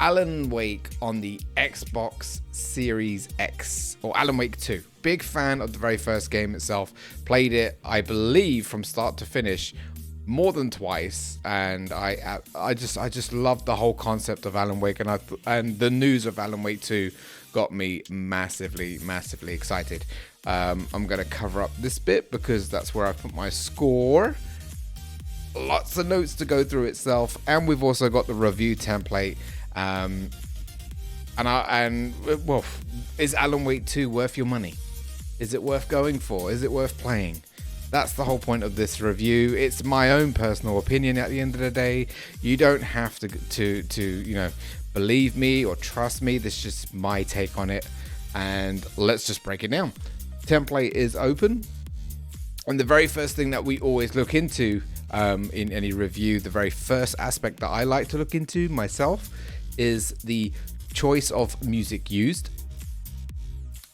Alan Wake on the Xbox Series X, or Alan Wake 2. Big fan of the very first game itself. Played it, I believe, from start to finish more than twice, and I just love the whole concept of Alan Wake, and the news of Alan Wake 2 got me massively excited. I'm gonna cover up this bit because that's where I put my score. Lots of notes to go through itself, and we've also got the review template. Well, is Alan Wake 2 worth your money? Is it worth going for? Is it worth playing? That's the whole point of this review. It's my own personal opinion at the end of the day. You don't have to believe me or trust me. This is just my take on it, and let's just break it down. Template is open, and the very first thing that we always look into in any review, the very first aspect that I like to look into myself, is the choice of music used.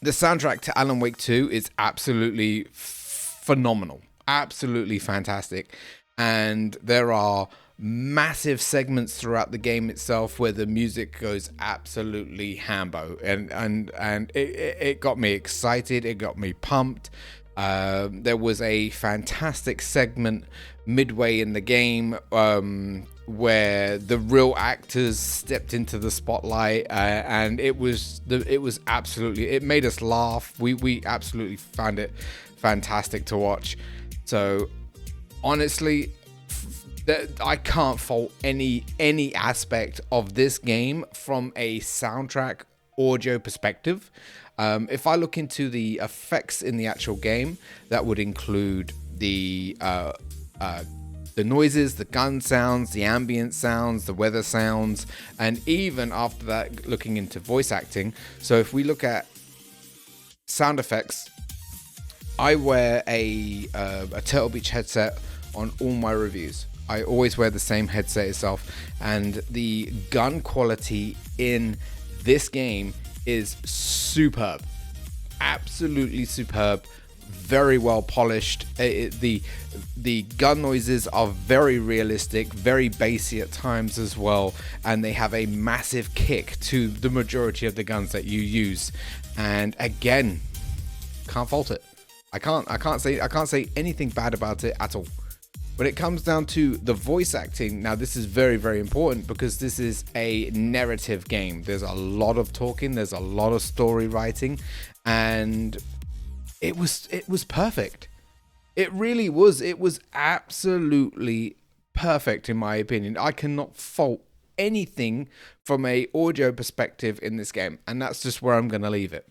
The soundtrack to Alan Wake 2 is absolutely phenomenal, absolutely fantastic, and there are massive segments throughout the game itself where the music goes absolutely hambo, and it got me excited, it got me pumped. There was a fantastic segment midway in the game where the real actors stepped into the spotlight, and it made us laugh. We absolutely found it fantastic to watch. So honestly, I can't fault any aspect of this game from a soundtrack audio perspective. If I look into the effects in the actual game, that would include the noises, the gun sounds, the ambient sounds, the weather sounds, and even after that, looking into voice acting. So if we look at sound effects, I wear a Turtle Beach headset on all my reviews. I always wear the same headset itself, and the gun quality in this game is superb, absolutely superb, very well polished. The gun noises are very realistic, very bassy at times as well, and they have a massive kick to the majority of the guns that you use. And again, can't fault it. I can't say anything bad about it at all. When it comes down to the voice acting, now this is very important because this is a narrative game. There's a lot of talking, there's a lot of story writing, and it was perfect. It really was. It was absolutely perfect in my opinion. I cannot fault anything from a audio perspective in this game, and that's just where I'm going to leave it.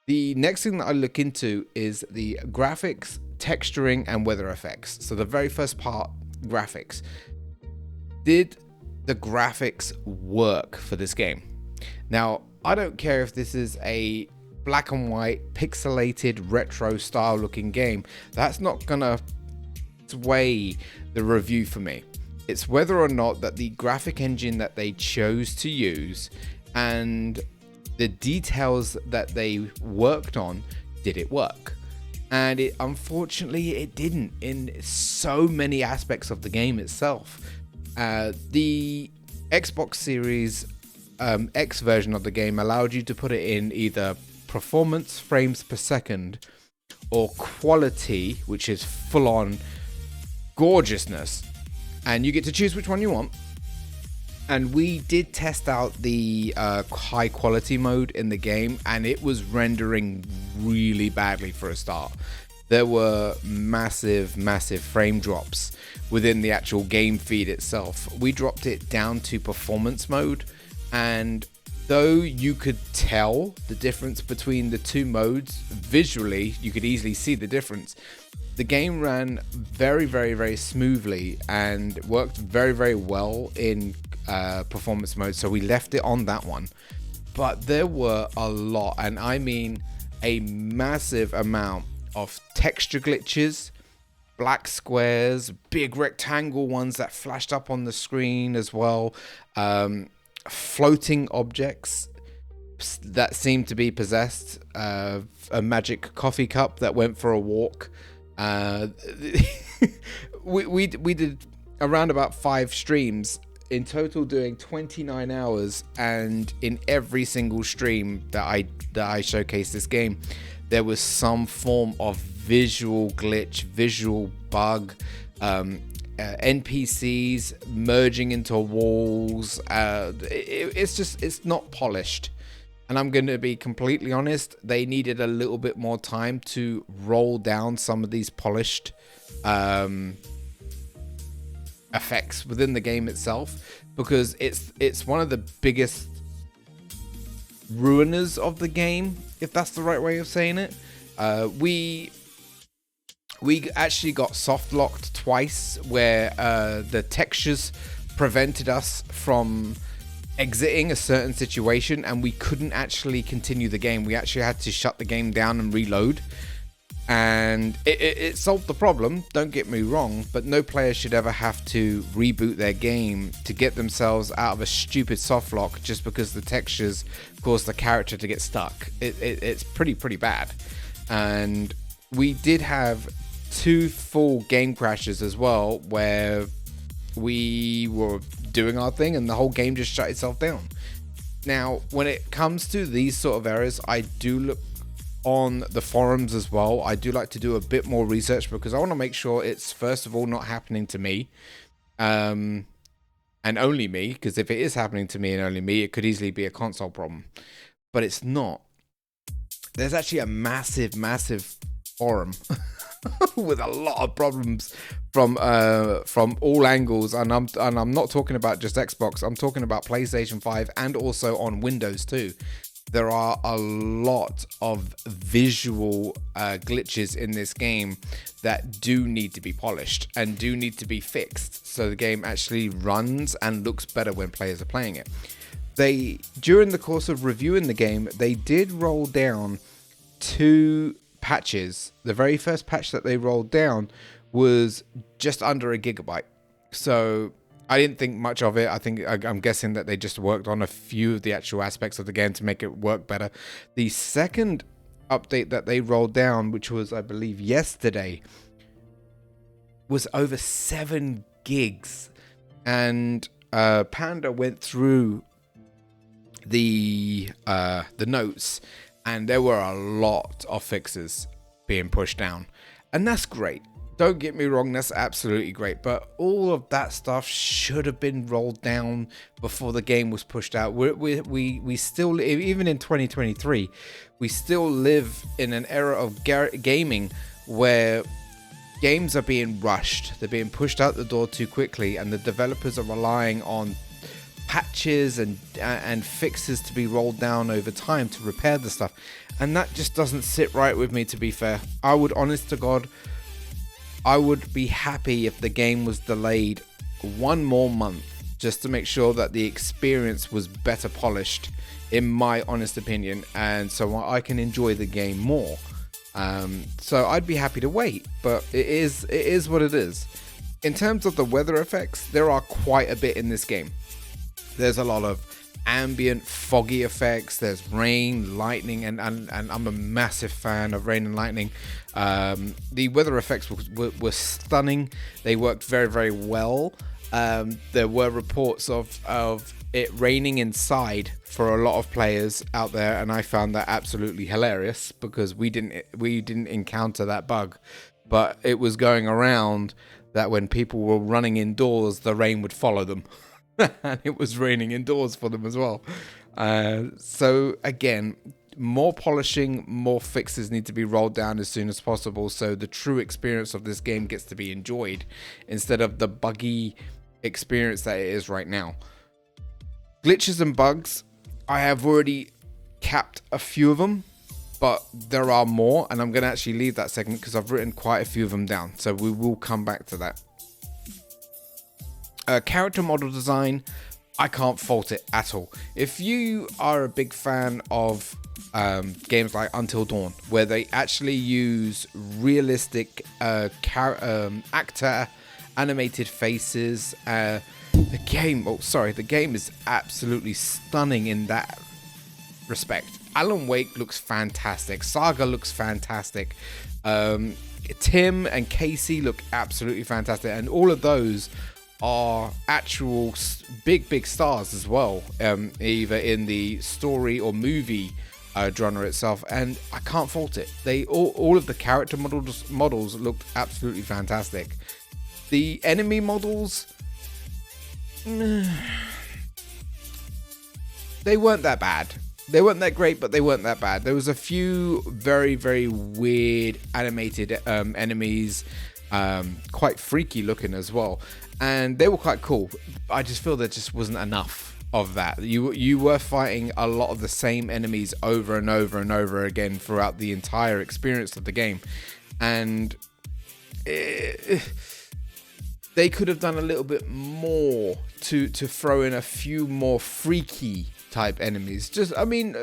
The next thing that I look into is the graphics, texturing, and weather effects. So the very first part, graphics. Did the graphics work for this game? Now, I don't care if this is a black and white, pixelated, retro style looking game. That's not gonna sway the review for me. It's whether or not that the graphic engine that they chose to use and the details that they worked on, did it work? And unfortunately it didn't in so many aspects of the game itself. The Xbox Series X version of the game allowed you to put it in either performance frames per second or quality, which is full on gorgeousness, and you get to choose which one you want. And we did test out the high quality mode in the game, and it was rendering really badly for a start. There were massive frame drops within the actual game feed itself. We dropped it down to performance mode, and though you could tell the difference between the two modes visually, you could easily see the difference. The game ran very smoothly and worked very well in performance mode, so we left it on that one. But there were a lot, and I mean a massive amount of texture glitches, black squares, big rectangle ones that flashed up on the screen as well, floating objects that seemed to be possessed, a magic coffee cup that went for a walk. We did around about 5 streams in total doing 29 hours, and in every single stream that I showcased this game, there was some form of visual glitch, visual bug, NPCs merging into walls. It's not polished. And I'm going to be completely honest, they needed a little bit more time to roll down some of these polished effects within the game itself, because it's one of the biggest ruiners of the game, if that's the right way of saying it. We actually got soft locked twice, where the textures prevented us from exiting a certain situation, and we couldn't actually continue the game. We actually had to shut the game down and reload, and it solved the problem, don't get me wrong, but no player should ever have to reboot their game to get themselves out of a stupid soft lock just because the textures cause the character to get stuck. It's pretty bad. And we did have 2 full game crashes as well, where we were doing our thing and the whole game just shut itself down. Now, when it comes to these sort of errors, I do look on the forums as well. I do like to do a bit more research, because I want to make sure it's, first of all, not happening to me, and only me, because if it is happening to me and only me, it could easily be a console problem, but it's not. There's actually a massive forum with a lot of problems from all angles, and I'm not talking about just Xbox. I'm talking about PlayStation 5 and also on Windows too. There are a lot of visual glitches in this game that do need to be polished and do need to be fixed, so the game actually runs and looks better when players are playing it. During the course of reviewing the game, they did roll down 2 patches. The very first patch that they rolled down was just under a gigabyte, so I didn't think much of it. I'm guessing that they just worked on a few of the actual aspects of the game to make it work better. The second update that they rolled down, which was, I believe, yesterday, was over 7 gigs, and Panda went through the notes, and there were a lot of fixes being pushed down, and that's great. Don't get me wrong, that's absolutely great, but all of that stuff should have been rolled down before the game was pushed out. We still, even in 2023, we still live in an era of gaming where games are being rushed. They're being pushed out the door too quickly, and the developers are relying on patches and fixes to be rolled down over time to repair the stuff, and that just doesn't sit right with me, to be fair. Honest to God, I would be happy if the game was delayed 1 more month, just to make sure that the experience was better polished, in my honest opinion, and so I can enjoy the game more. So I'd be happy to wait, but it is what it is. In terms of the weather effects, there are quite a bit in this game. There's a lot of ambient foggy effects, there's rain, lightning, and I'm a massive fan of rain and lightning. The weather effects were stunning. They worked very well. There were reports of it raining inside for a lot of players out there, and I found that absolutely hilarious, because we didn't encounter that bug, but it was going around that when people were running indoors, the rain would follow them. And it was raining indoors for them as well. So again, more polishing, more fixes need to be rolled down as soon as possible, so the true experience of this game gets to be enjoyed, instead of the buggy experience that it is right now. Glitches and bugs, I have already capped a few of them, but there are more, and I'm going to actually leave that segment because I've written quite a few of them down, so we will come back to that. Character model design, I can't fault it at all. If you are a big fan of games like Until Dawn, where they actually use realistic actor animated faces, the game is absolutely stunning in that respect. Alan Wake looks fantastic. Saga looks fantastic. Tim and Casey look absolutely fantastic, and all of those are actual big stars as well, either in the story or movie genre itself, and I can't fault it. They all of the character models looked absolutely fantastic. The enemy models, they weren't that bad. They weren't that great, but they weren't that bad. There was a few very, very weird animated enemies, quite freaky looking as well, and they were quite cool. I just feel there just wasn't enough of that. You were fighting a lot of the same enemies over and over and over again throughout the entire experience of the game, and they could have done a little bit more to throw in a few more freaky type enemies. Just, I mean,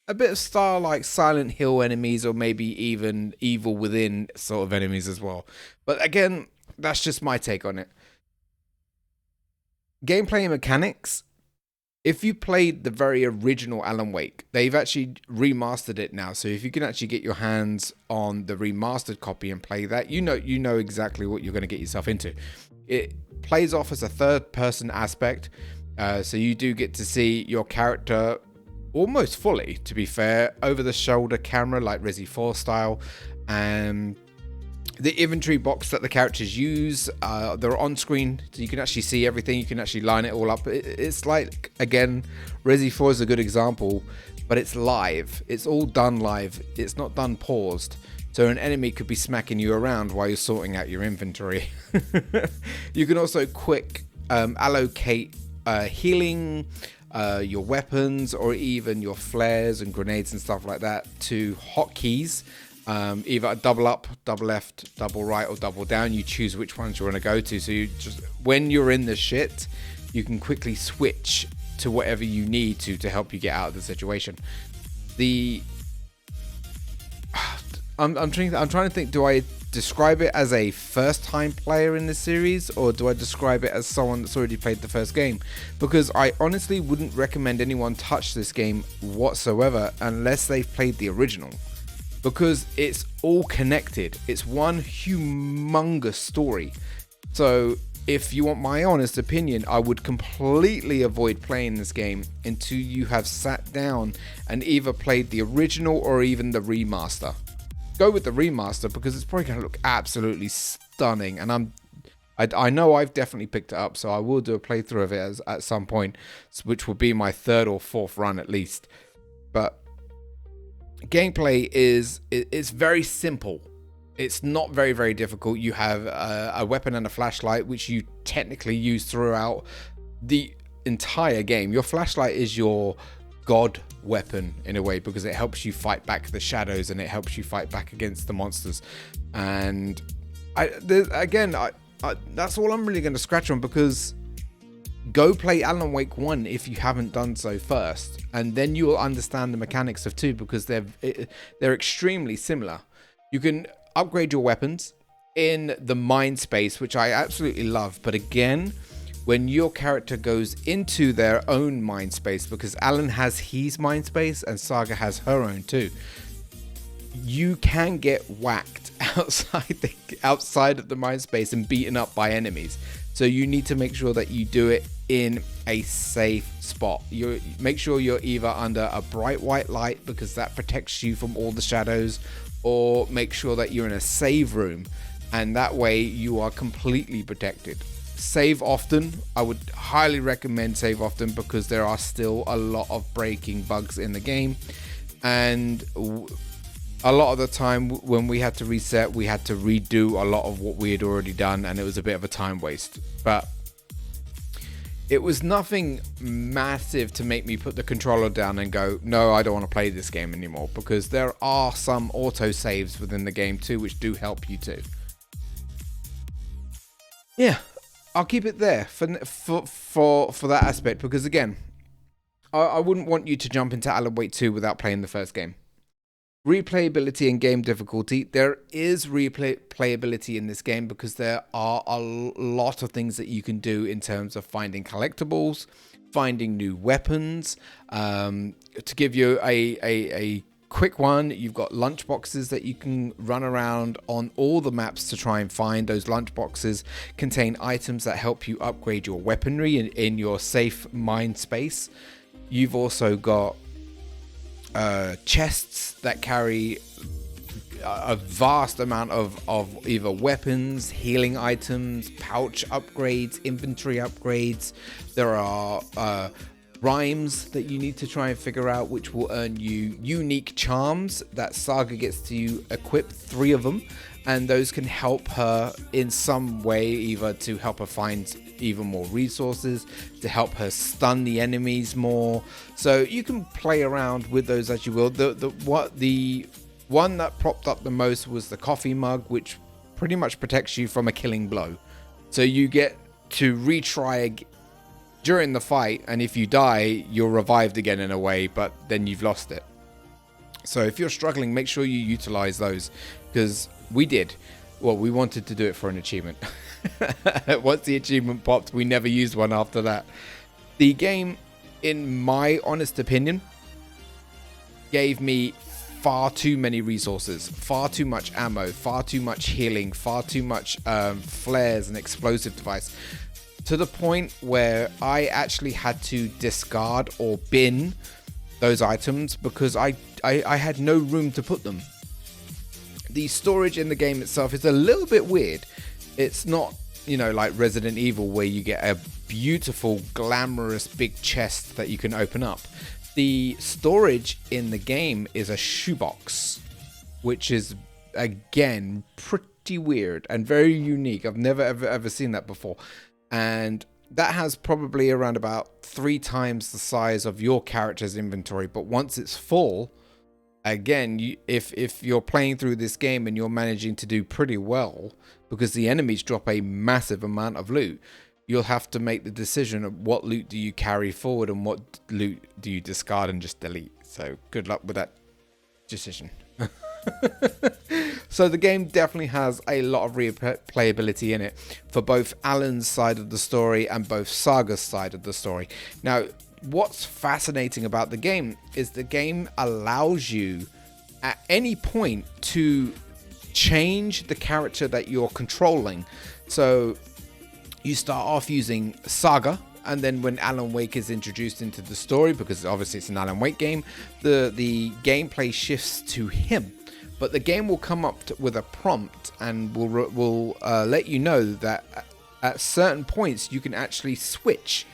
a bit of style like Silent Hill enemies, or maybe even Evil Within sort of enemies as well. But again, that's just my take on it. Gameplay and mechanics. If you played the very original Alan Wake, they've actually remastered it now. So if you can actually get your hands on the remastered copy and play that, you know exactly what you're going to get yourself into. It plays off as a third-person aspect. So you do get to see your character almost fully, to be fair, over the shoulder camera, like Resi 4 style. And the inventory box that the characters use, they're on screen, so you can actually see everything. You can actually line it all up. It's like, again, Resi 4 is a good example, but it's live. It's all done live. It's not done paused. So an enemy could be smacking you around while you're sorting out your inventory. You can also quick allocate healing, your weapons, or even your flares and grenades and stuff like that to hotkeys. Either double up, double left, double right, or double down. You choose which ones you want to go to. So you just, when you're in the shit, you can quickly switch to whatever you need to help you get out of the situation. I'm trying to think. Do I describe it as a first-time player in the series, or do I describe it as someone that's already played the first game? Because I honestly wouldn't recommend anyone touch this game whatsoever unless they've played the original, because it's all connected. It's one humongous story. So if you want my honest opinion, I would completely avoid playing this game until you have sat down and either played the original or even the remaster. Go with the remaster because it's probably going to look absolutely stunning, and I know I've definitely picked it up, so I will do a playthrough of it at some point, which will be my third or fourth run at least. But gameplay it's very simple. It's not very, very difficult. You have a weapon and a flashlight, which you technically use throughout the entire game. Your flashlight is your god weapon in a way, because it helps you fight back the shadows and it helps you fight back against the monsters. And that's all I'm really going to scratch on, because go play Alan Wake 1 if you haven't done so first, and then you'll understand the mechanics of 2, because they're extremely similar. You can upgrade your weapons in the mind space, which I absolutely love, but again, when your character goes into their own mind space, because Alan has his mind space and Saga has her own too, you can get whacked outside of the mind space and beaten up by enemies. So you need to make sure that you do it in a safe spot. You make sure you're either under a bright white light, because that protects you from all the shadows, or make sure that you're in a save room, and that way you are completely protected. Save often. I would highly recommend save often, because there are still a lot of breaking bugs in the game, and a lot of the time when we had to reset, we had to redo a lot of what we had already done, and it was a bit of a time waste. But it was nothing massive to make me put the controller down and go, no, I don't want to play this game anymore, because there are some auto saves within the game too, which do help you too. Yeah, I'll keep it there for that aspect, because again, I wouldn't want you to jump into Alan Wake 2 without playing the first game. Replayability and game difficulty. There is replayability in this game, because there are a lot of things that you can do in terms of finding collectibles, finding new weapons. To give you a quick one. You've got lunch boxes that you can run around on all the maps to try and find. Those lunch boxes contain items that help you upgrade your weaponry in your safe mine space. You've also got chests that carry a vast amount of either weapons, healing items, pouch upgrades, inventory upgrades. There are rhymes that you need to try and figure out, which will earn you unique charms that Saga gets to equip, 3 of them, and those can help her in some way, either to help her find even more resources, to help her stun the enemies more. So you can play around with those as you will. The one that propped up the most was the coffee mug, which pretty much protects you from a killing blow. So you get to retry during the fight, and if you die, you're revived again in a way, but then you've lost it. So if you're struggling, make sure you utilize those, because we did. Well, we wanted to do it for an achievement. Once the achievement popped, we never used one after that. The game, in my honest opinion, gave me far too many resources, far too much ammo, far too much healing, far too much flares and explosive device, to the point where I actually had to discard or bin those items because I had no room to put them. The storage in the game itself is a little bit weird. It's not, like Resident Evil, where you get a beautiful, glamorous big chest that you can open up. The storage in the game is a shoebox, which is, again, pretty weird and very unique. I've never, ever seen that before. And that has probably around about 3 times the size of your character's inventory. But once it's full, again, if you're playing through this game and you're managing to do pretty well, because the enemies drop a massive amount of loot, you'll have to make the decision of what loot do you carry forward and what loot do you discard and just delete. So good luck with that decision. So the game definitely has a lot of replayability in it for both Alan's side of the story and both Saga's side of the story. Now, what's fascinating about the game is the game allows you at any point to change the character that you're controlling. So you start off using Saga, and then when Alan Wake is introduced into the story, because obviously it's an Alan Wake game, the gameplay shifts to him. But the game will come up with a prompt and will let you know that at certain points you can actually switch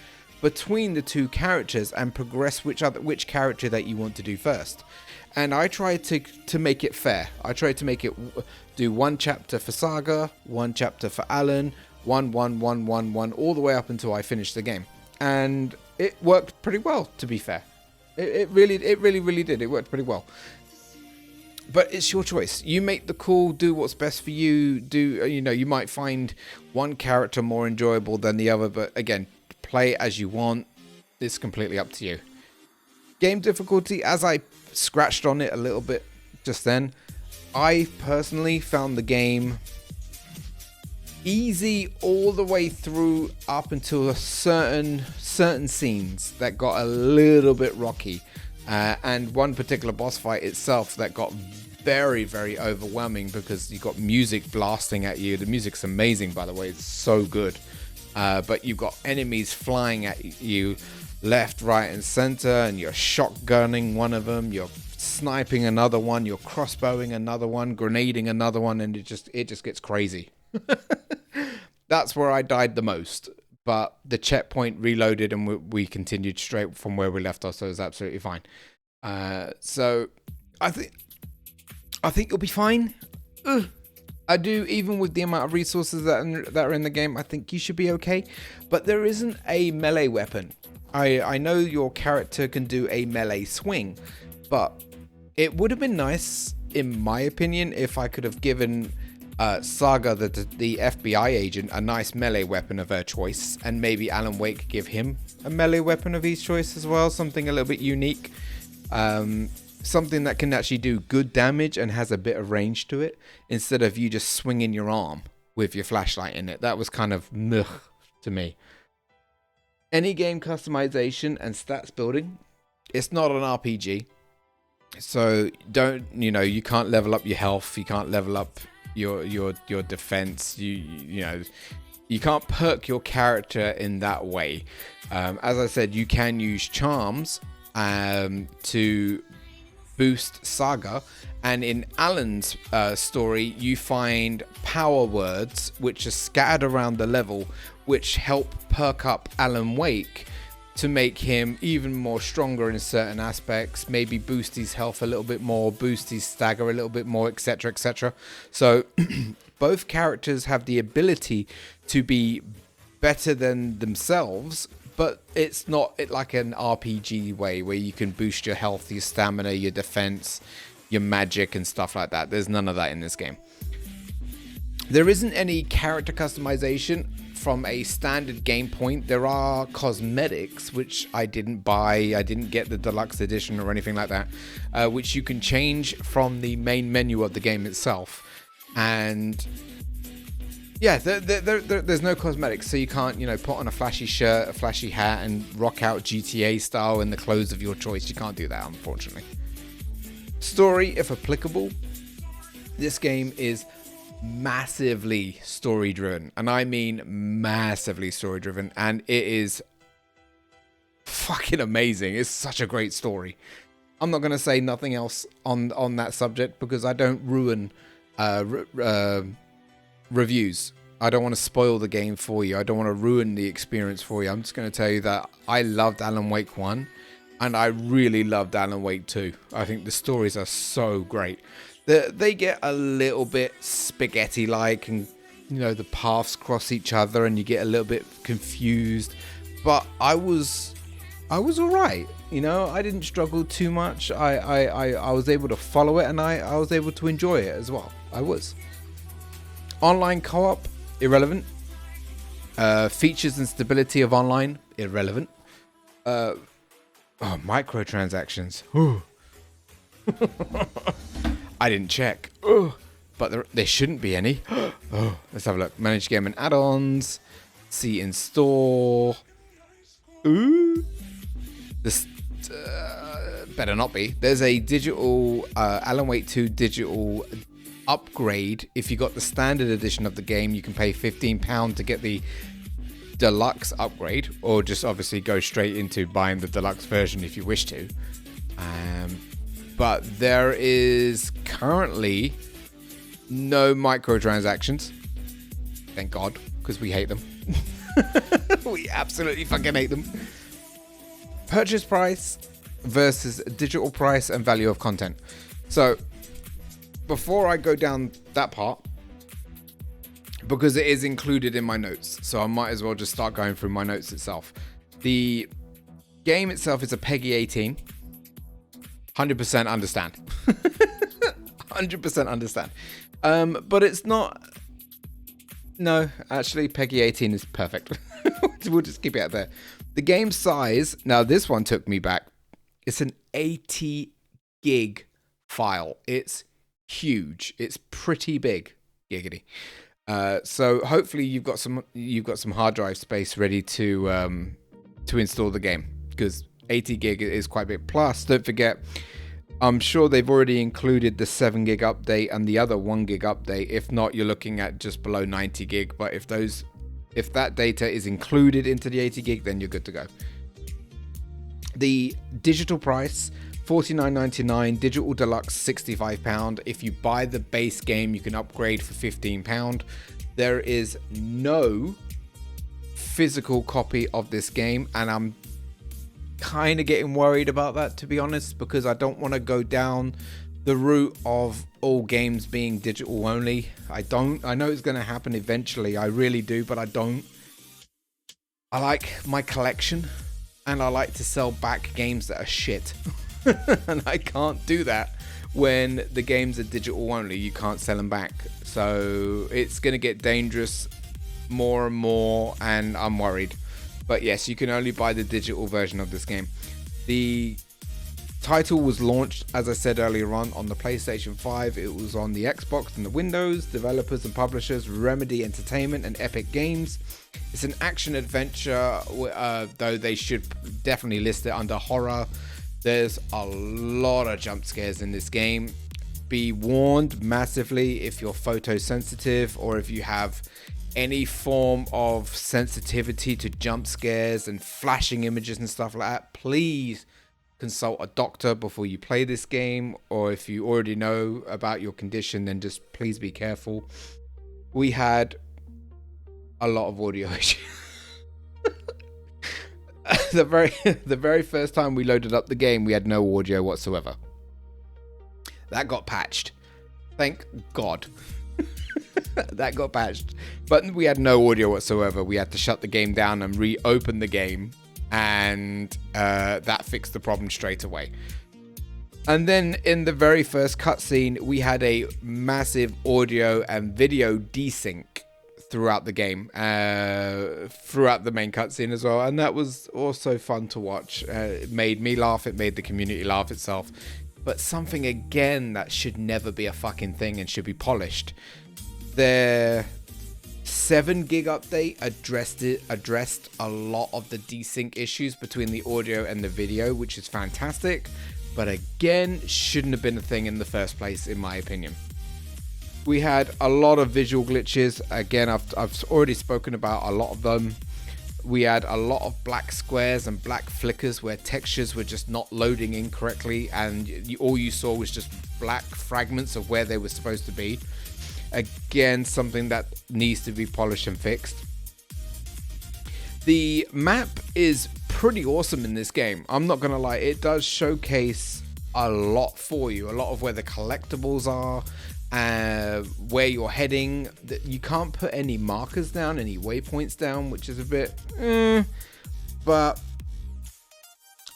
between the 2 characters and progress which character that you want to do first. And I tried to make it fair. I tried to make it do 1 chapter for Saga, 1 chapter for Alan, 1, all the way up until I finished the game. And it worked pretty well, to be fair. It really did. It worked pretty well. But it's your choice. You make the call, do what's best for you. You might find one character more enjoyable than the other, but again, play as you want. It's completely up to you. Game difficulty, as I scratched on it a little bit just then, I personally found the game easy all the way through up until a certain scenes that got a little bit rocky. And one particular boss fight itself that got very, very overwhelming because you got music blasting at you. The music's amazing, by the way. It's so good. But you've got enemies flying at you left, right, and center, and you're shotgunning one of them. You're sniping another one. You're crossbowing another one, grenading another one, and it just gets crazy. That's where I died the most. But the checkpoint reloaded and we continued straight from where we left off, so it was absolutely fine. So I think you'll be fine. I do, even with the amount of resources that are in the game, I think you should be okay. But there isn't a melee weapon. I know your character can do a melee swing, but it would have been nice, in my opinion, if I could have given Saga, the FBI agent, a nice melee weapon of her choice, and maybe Alan Wake give him a melee weapon of his choice as well, something a little bit unique, something that can actually do good damage and has a bit of range to it, instead of you just swinging your arm with your flashlight in it. That was kind of meh to me. Any game customization and stats building, it's not an RPG. So don't, you can't level up your health, you can't level up your defense, you know, you can't perk your character in that way. As I said, you can use charms to boost Saga, and in Alan's story you find power words which are scattered around the level, which help perk up Alan Wake to make him even more stronger in certain aspects, maybe boost his health a little bit more, boost his stagger a little bit more, etc, etc. So both characters have the ability to be better than themselves, but it's not like an RPG way where you can boost your health, your stamina, your defense, your magic and stuff like that. There's none of that in this game. There isn't any character customization from a standard game point. There are cosmetics which I didn't buy. I didn't get the deluxe edition or anything like that, which you can change from the main menu of the game itself. And yeah, there's no cosmetics, so you can't, put on a flashy shirt, a flashy hat, and rock out GTA style in the clothes of your choice. You can't do that, unfortunately. Story, if applicable, this game is massively story driven, and I mean massively story driven, and it is fucking amazing. It's such a great story. I'm not going to say nothing else on that subject because I don't ruin reviews. I don't want to spoil the game for you. I don't want to ruin the experience for you. I'm just going to tell you that I loved Alan Wake 1 and I really loved Alan Wake 2. I think the stories are so great. They get a little bit spaghetti-like, and the paths cross each other and you get a little bit confused, but I was all right. I didn't struggle too much. I was able to follow it, and I was able to enjoy it as well. I was. Online co-op, irrelevant. Features and stability of online, irrelevant. Microtransactions. I didn't check. But there shouldn't be any. Let's have a look. Manage game and add-ons. See in store. Ooh. This better not be. There's a digital Alan Wake 2 digital upgrade. If you got the standard edition of the game, you can pay £15 to get the deluxe upgrade, or just obviously go straight into buying the deluxe version if you wish to. But there is currently no microtransactions. Thank God, because we hate them. We absolutely fucking hate them. Purchase price versus digital price and value of content. So before I go down that part, because it is included in my notes, so I might as well just start going through my notes itself. The game itself is a PEGI 18. 100% understand. 100% understand. But it's not. No, actually, PEGI 18 is perfect. We'll just keep it there. The game size, now this one took me back. It's an 80 gig file. It's huge. It's pretty big. Giggity. So hopefully you've got some hard drive space ready to install the game, because 80 gig is quite big. Plus, don't forget, I'm sure they've already included the 7 gig update and the other 1 gig update. If not, you're looking at just below 90 gig. But if that data is included into the 80 gig, then you're good to go. The digital price, $49.99, digital deluxe £65. If you buy the base game, you can upgrade for £15. There is no physical copy of this game, and I'm kind of getting worried about that, to be honest, because I don't want to go down the route of all games being digital only. I know it's going to happen eventually, I really do, but I don't. I like my collection, and I like to sell back games that are shit. And I can't do that when the games are digital only. You can't sell them back, so it's going to get dangerous more and more, and I'm worried. But yes, you can only buy the digital version of this game. The title was launched, as I said earlier on the PlayStation 5. It was on the Xbox and the Windows. Developers and publishers, Remedy Entertainment and Epic Games. It's an action adventure, though they should definitely list it under horror. There's a lot of jump scares in this game. Be warned massively if you're photosensitive or if you have any form of sensitivity to jump scares and flashing images and stuff like that. Please consult a doctor before you play this game, or if you already know about your condition, then just please be careful. We had a lot of audio issues. The very first time we loaded up the game, we had no audio whatsoever. That got patched. Thank God. That got patched. But we had no audio whatsoever. We had to shut the game down and reopen the game, and that fixed the problem straight away. And then in the very first cutscene, we had a massive audio and video desync throughout the game, throughout the main cutscene as well, and that was also fun to watch. It made me laugh, it made the community laugh itself, but something again that should never be a fucking thing and should be polished. Their 7 gig update addressed a lot of the desync issues between the audio and the video, which is fantastic, but again shouldn't have been a thing in the first place, in my opinion. We had a lot of visual glitches. Again, I've already spoken about a lot of them. We had a lot of black squares and black flickers where textures were just not loading in correctly, and all you saw was just black fragments of where they were supposed to be. Again, something that needs to be polished and fixed. The map is pretty awesome in this game. I'm not gonna lie, it does showcase a lot for you. A lot of where the collectibles are, where you're heading. You can't put any markers down, any waypoints down, which is a bit but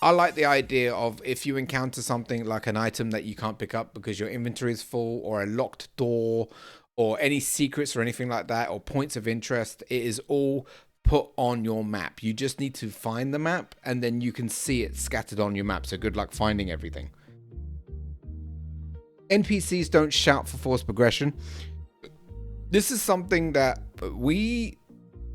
I like the idea of if you encounter something like an item that you can't pick up because your inventory is full, or a locked door, or any secrets or anything like that, or points of interest, it is all put on your map. You just need to find the map, and then you can see it scattered on your map, so good luck finding everything. NPCs don't shout for forced progression. This is something that we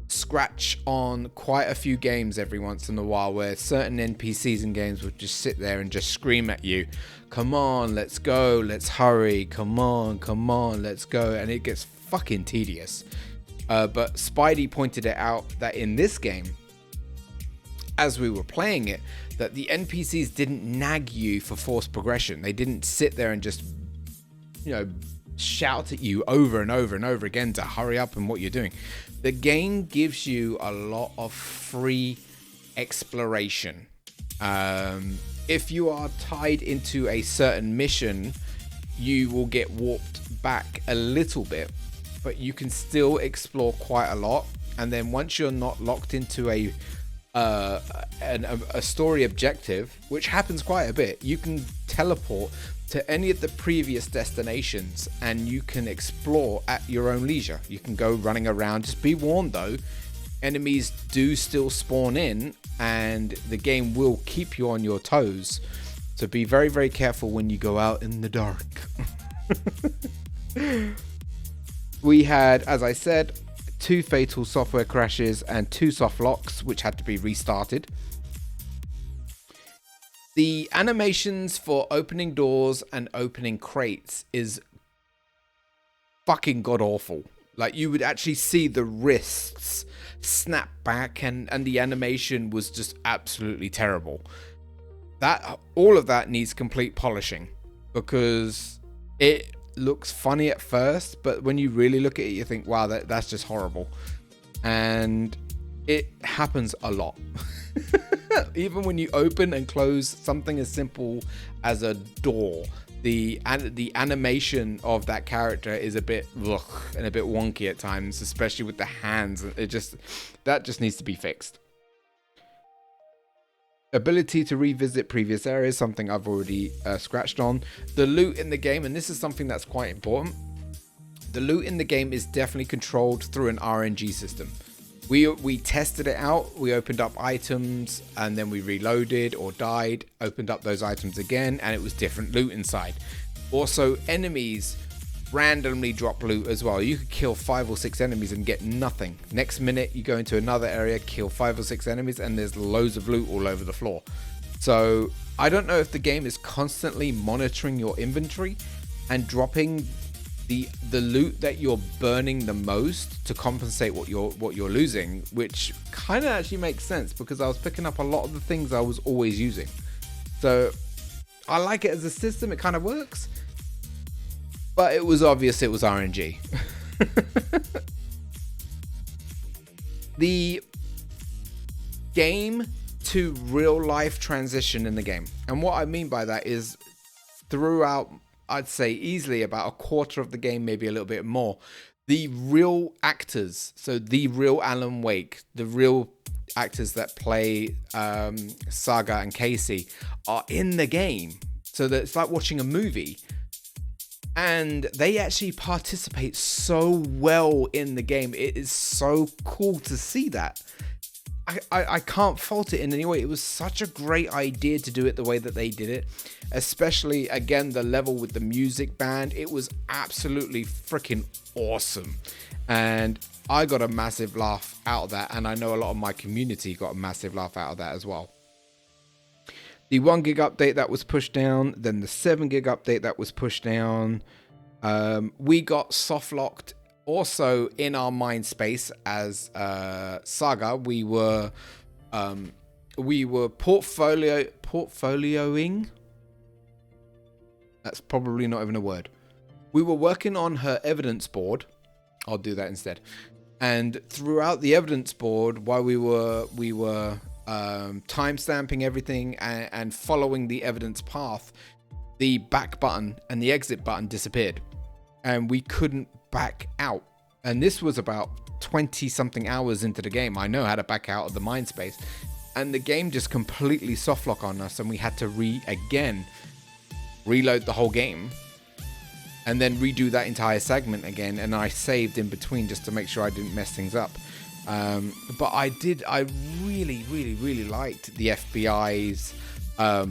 scratch on quite a few games every once in a while, where certain NPCs in games would just sit there and just scream at you, come on, let's go, let's hurry, come on, let's go, and it gets fucking tedious. But Spidey pointed it out that in this game, as we were playing it, that the NPCs didn't nag you for forced progression. They didn't sit there and just, shout at you over and over and over again to hurry up and what you're doing. The game gives you a lot of free exploration. If you are tied into a certain mission, you will get warped back a little bit, but you can still explore quite a lot. And then once you're not locked into a story objective, which happens quite a bit, you can teleport to any of the previous destinations and you can explore at your own leisure. You can go running around. Just be warned though, enemies do still spawn in and the game will keep you on your toes, so be very, very careful when you go out in the dark. We had, as I said, 2 fatal software crashes and 2 soft locks which had to be restarted. The animations for opening doors and opening crates is fucking god awful. Like, you would actually see the wrists snap back, and the animation was just absolutely terrible. All of that needs complete polishing, because it looks funny at first, but when you really look at it, you think, wow, that's just horrible. And it happens a lot. Even when you open and close something as simple as a door, the animation of that character is a bit and a bit wonky at times, especially with the hands. That just needs to be fixed. Ability to revisit previous areas, something I've already scratched on. The loot in the game, and this is something that's quite important, the loot in the game is definitely controlled through an RNG system. We tested it out. We opened up items and then we reloaded or died, opened up those items again, and it was different loot inside. Also, enemies randomly drop loot as well. You could kill 5 or 6 enemies and get nothing. Next minute you go into another area, kill 5 or 6 enemies, and there's loads of loot all over the floor. So I don't know if the game is constantly monitoring your inventory and dropping the loot that you're burning the most to compensate what you're losing, which kind of actually makes sense because I was picking up a lot of the things I was always using. So I like it as a system. It kind of works, but it was obvious it was RNG. The game to real life transition in the game, and what I mean by that is throughout, I'd say easily about a quarter of the game, maybe a little bit more, the real actors, so the real Alan Wake, the real actors that play Saga and Casey are in the game. So that it's like watching a movie, and they actually participate so well in the game. It is so cool to see that. I can't fault it in any way. It was such a great idea to do it the way that they did it, especially again the level with the music band. It was absolutely freaking awesome, and I got a massive laugh out of that, and I know a lot of my community got a massive laugh out of that as well. The 1 gig update that was pushed down, then the 7 gig update that was pushed down. We got soft locked also in our mind space as Saga. We were portfolioing. That's probably not even a word. We were working on her evidence board. I'll do that instead. And throughout the evidence board, while we were time stamping everything and following the evidence path, the back button and the exit button disappeared, and we couldn't back out. And this was about 20 something hours into the game. I know how to back out of the mind space, and the game just completely softlock on us, and we had to reload the whole game and then redo that entire segment again. And I saved in between just to make sure I didn't mess things up. But I really liked the FBI's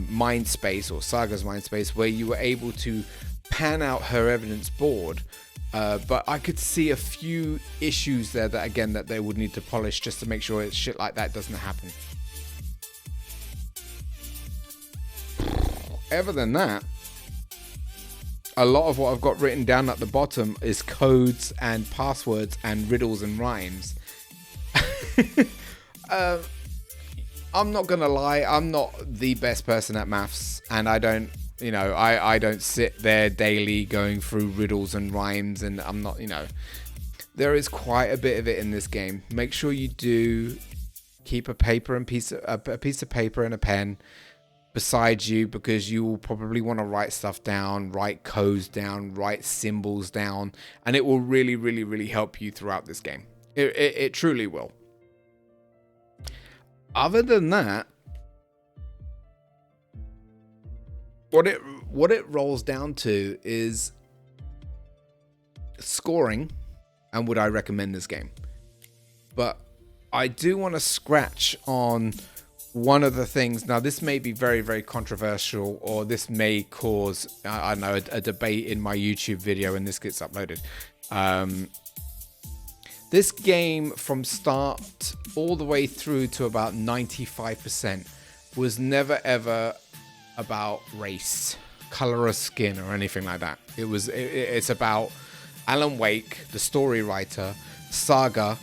mind space, or Saga's mind space, where you were able to pan out her evidence board. But I could see a few issues there that they would need to polish just to make sure shit like that doesn't happen. Other than that, a lot of what I've got written down at the bottom is codes and passwords and riddles and rhymes. I'm not gonna lie, I'm not the best person at maths, and I don't sit there daily going through riddles and rhymes, and I'm not, there is quite a bit of it in this game. Make sure you do keep a piece of paper and a pen beside you, because you will probably want to write stuff down, write codes down, write symbols down, and it will really help you throughout this game. It truly will. Other than that, what it rolls down to is scoring and would I recommend this game. But I do want to scratch on one of the things. Now, this may be very controversial, or this may cause, I don't know, a debate in my YouTube video when this gets uploaded. This game, from start all the way through to about 95%, was never ever about race, color of skin, or anything like that. It's about Alan Wake, the story writer, Saga,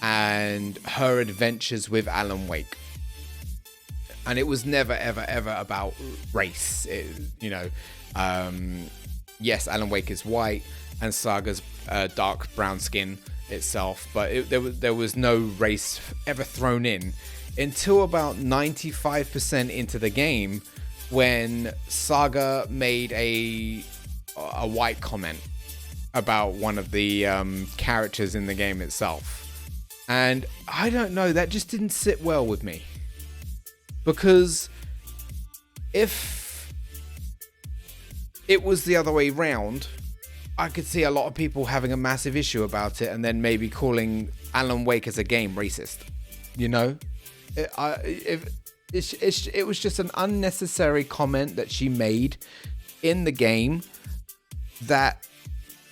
and her adventures with Alan Wake. And it was never ever about race. Yes, Alan Wake is white and Saga's dark brown skin itself, but there was no race ever thrown in until about 95% into the game, when Saga made a white comment about one of the characters in the game itself. And I don't know, that just didn't sit well with me, because if it was the other way round, I could see a lot of people having a massive issue about it, and then maybe calling Alan Wake as a game racist. It was just an unnecessary comment that she made in the game that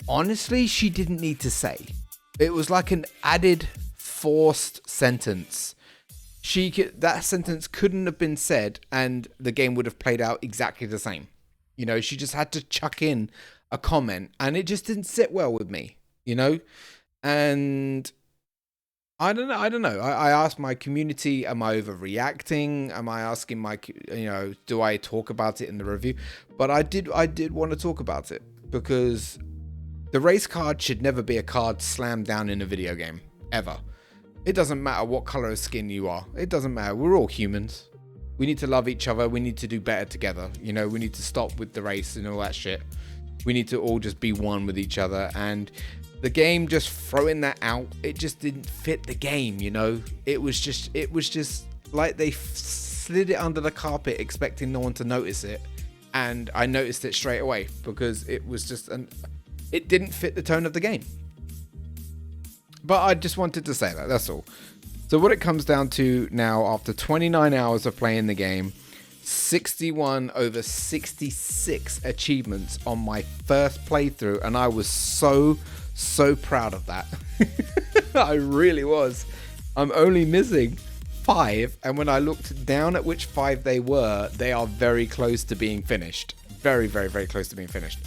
honestly she didn't need to say. It was like an added forced sentence that sentence couldn't have been said and the game would have played out exactly the same. You know, she just had to chuck in a comment and it just didn't sit well with me, you know? And I don't know. I asked my community, am I overreacting? Am I asking do I talk about it in the review? But I did want to talk about it because the race card should never be a card slammed down in a video game, ever. It doesn't matter what color of skin you are. It doesn't matter. We're all humans. We need to love each other. We need to do better together. You know, we need to stop with the race and all that shit. We need to all just be one with each other. And the game just throwing that out, it just didn't fit the game, you know? It was just like they slid it under the carpet expecting no one to notice it. And I noticed it straight away because it was just it didn't fit the tone of the game. But I just wanted to say that, that's all. So what it comes down to now, after 29 hours of playing the game, 61 over 66 achievements on my first playthrough, and I was so proud of that. I really was. I'm only missing 5, and when I looked down at which 5 they were, they are very close to being finished. Very, very, very close to being finished.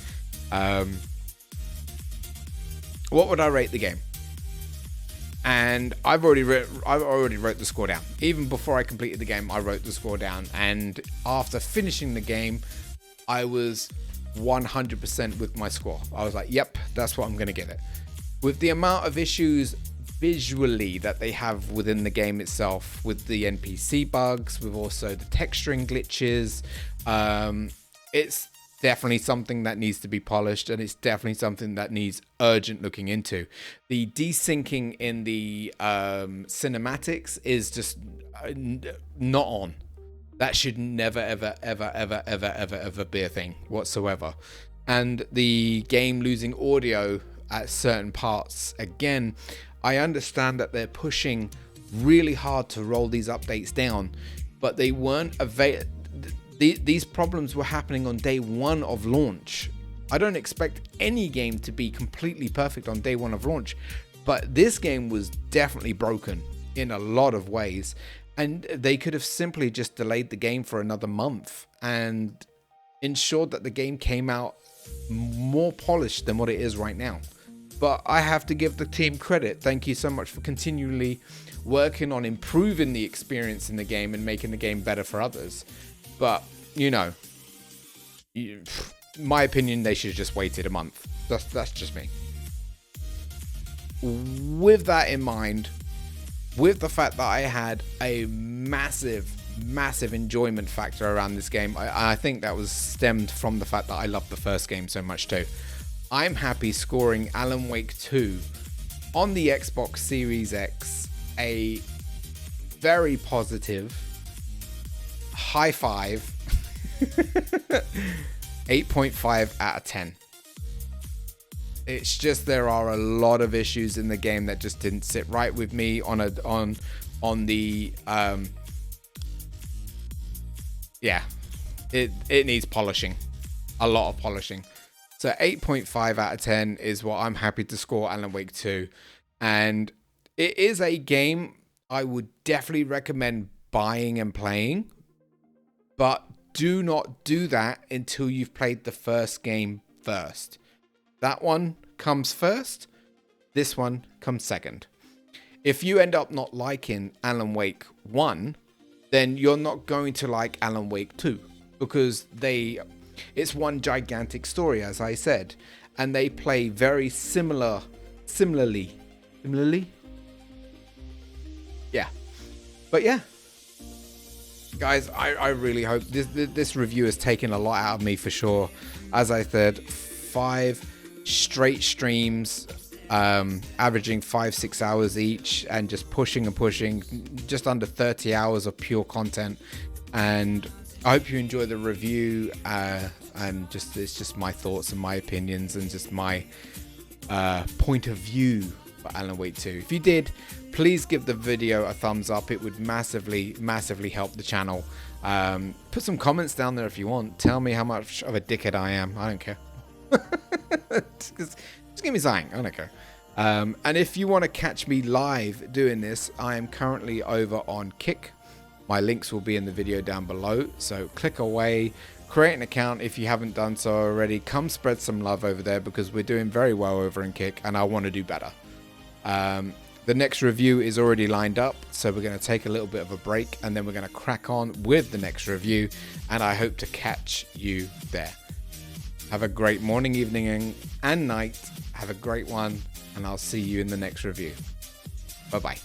What would I rate the game? And I've already wrote the score down. Even before I completed the game, I wrote the score down. And after finishing the game, I was 100% with my score. I was like, yep, that's what I'm going to give it. With the amount of issues visually that they have within the game itself, with the NPC bugs, with also the texturing glitches, it's definitely something that needs to be polished, and it's definitely something that needs urgent looking into. The desyncing in the cinematics is just not on. That should never, ever, ever, ever, ever, ever, ever be a thing whatsoever. And the game losing audio at certain parts, again, I understand that they're pushing really hard to roll these updates down, but they weren't available. These problems were happening on day 1 of launch. I don't expect any game to be completely perfect on day 1 of launch, but this game was definitely broken in a lot of ways, and they could have simply just delayed the game for another month and ensured that the game came out more polished than what it is right now. But I have to give the team credit. Thank you so much for continually working on improving the experience in the game and making the game better for others. But, you know, my opinion, they should have just waited a month. That's just me. With that in mind, with the fact that I had a massive enjoyment factor around this game, I think that was stemmed from the fact that I loved the first game so much too. I'm happy scoring Alan Wake 2 on the Xbox Series X a very positive high 5 8.5 out of 10. It's just there are a lot of issues in the game that just didn't sit right with me on the yeah, it needs polishing, a lot of polishing. So 8.5 out of 10 is what I'm happy to score Alan Wake 2, and it is a game I would definitely recommend buying and playing, but do not do that until you've played the first game first. That one comes first, this one comes second. If you end up not liking Alan Wake 1, then you're not going to like Alan Wake 2, because it's one gigantic story, as I said, and they play very similarly. Yeah. But yeah, guys, I really hope this review has taken a lot out of me for sure. As I said, 5 straight streams, averaging 5-6 hours each, and just pushing, just under 30 hours of pure content. And I hope you enjoy the review, and it's just my thoughts and my opinions and just my point of view for Alan Wake 2. If you did, please give the video a thumbs up. It would massively help the channel. Put some comments down there if you want. Tell me how much of a dickhead I am. I don't care. Just give me something. I don't care. And if you want to catch me live doing this, I am currently over on Kick. My links will be in the video down below, so click away, create an account if you haven't done so already. Come spread some love over there, because we're doing very well over in Kick and I want to do better. The next review is already lined up, so we're going to take a little bit of a break and then we're going to crack on with the next review, and I hope to catch you there. Have a great morning, evening and night. Have a great one, and I'll see you in the next review. Bye bye.